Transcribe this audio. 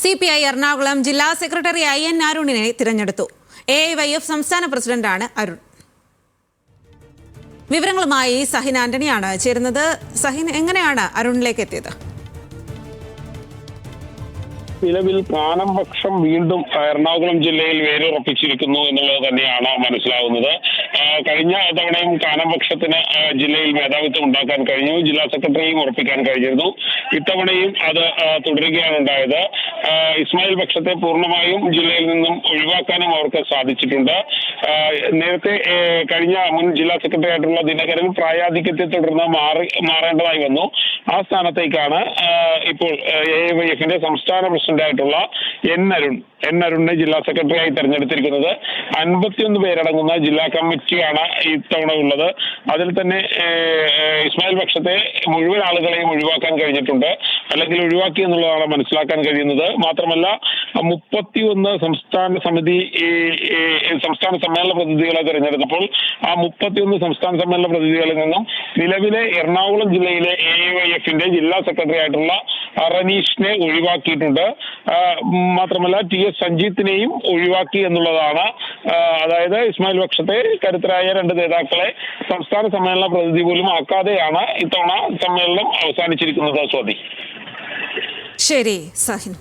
CPI Ernakulam ജില്ലാ secretary IN അരുണിനെ തിരഞ്ഞെടുത്തു. AIYF സംസ്ഥാന പ്രസിഡന്റാണ് അരുൺ. വിവരങ്ങളുമായി സഹിൻ ആന്റണിയാണ് ചേരുന്നത്. സഹിൻ, എങ്ങനെയാണ് അരുണിലേക്ക് എത്തിയത്? നിലവിൽ കാനം പക്ഷം വീണ്ടും എറണാകുളം ജില്ലയിൽ വേരുറപ്പിച്ചിരിക്കുന്നു എന്നുള്ളത് തന്നെയാണ് മനസ്സിലാവുന്നത്. കഴിഞ്ഞ തവണയും കാനം പക്ഷത്തിന് ജില്ലയിൽ മേധാവിത്വം ഉണ്ടാക്കാൻ കഴിഞ്ഞു, ജില്ലാ സെക്രട്ടറിയും ഉറപ്പിക്കാൻ കഴിഞ്ഞിരുന്നു. ഇത്തവണയും അത് തുടരുകയാണ് ഉണ്ടായത്. ഇസ്മായിൽ പക്ഷത്തെ പൂർണ്ണമായും ജില്ലയിൽ നിന്നും ഒഴിവാക്കാനും അവർക്ക് സാധിച്ചിട്ടുണ്ട്. നേരത്തെ കഴിഞ്ഞ മുൻ ജില്ലാ സെക്രട്ടറി ആയിട്ടുള്ള ദിനകരൻ പ്രായാധിക്യത്തെ തുടർന്ന് മാറേണ്ടതായി വന്നു. ആ സ്ഥാനത്തേക്കാണ് ഇപ്പോൾ AIYFന്റെ സംസ്ഥാന പ്രസിഡന്റായിട്ടുള്ള എൻ അരുണിനെ ജില്ലാ സെക്രട്ടറിയായി തെരഞ്ഞെടുത്തിരിക്കുന്നത്. 51 പേരടങ്ങുന്ന ജില്ലാ കമ്മിറ്റിയാണ് ഇത്തവണ ഉള്ളത്. അതിൽ തന്നെ ഇസ്മായിൽ പക്ഷത്തെ മുഴുവൻ ആളുകളെയും ഒഴിവാക്കാൻ കഴിഞ്ഞിട്ടുണ്ട്, അല്ലെങ്കിൽ ഒഴിവാക്കി എന്നുള്ളതാണ് മനസ്സിലാക്കാൻ കഴിയുന്നത്. മാത്രമല്ല 31 സംസ്ഥാന സമ്മേളന പ്രതിനിധികളെ തെരഞ്ഞെടുത്തപ്പോൾ ആ 31 സംസ്ഥാന സമ്മേളന പ്രതിനിധികളിൽ നിന്നും നിലവിലെ എറണാകുളം ജില്ലയിലെ AIYFന്റെ ജില്ലാ സെക്രട്ടറി ആയിട്ടുള്ള റനീഷിനെ ഒഴിവാക്കിയിട്ടുണ്ട്. മാത്രമല്ല TS സഞ്ജീത്തിനെയും ഒഴിവാക്കി എന്നുള്ളതാണ്. അതായത് ഇസ്മായിൽ പക്ഷത്തെ കരുത്തരായ 2 നേതാക്കളെ സംസ്ഥാന സമ്മേളന പ്രതിനിധി പോലും ആക്കാതെയാണ് ഇത്തവണ സമ്മേളനം അവസാനിച്ചിരിക്കുന്നത്. സ്വാതി. ശരി സഹിൻ.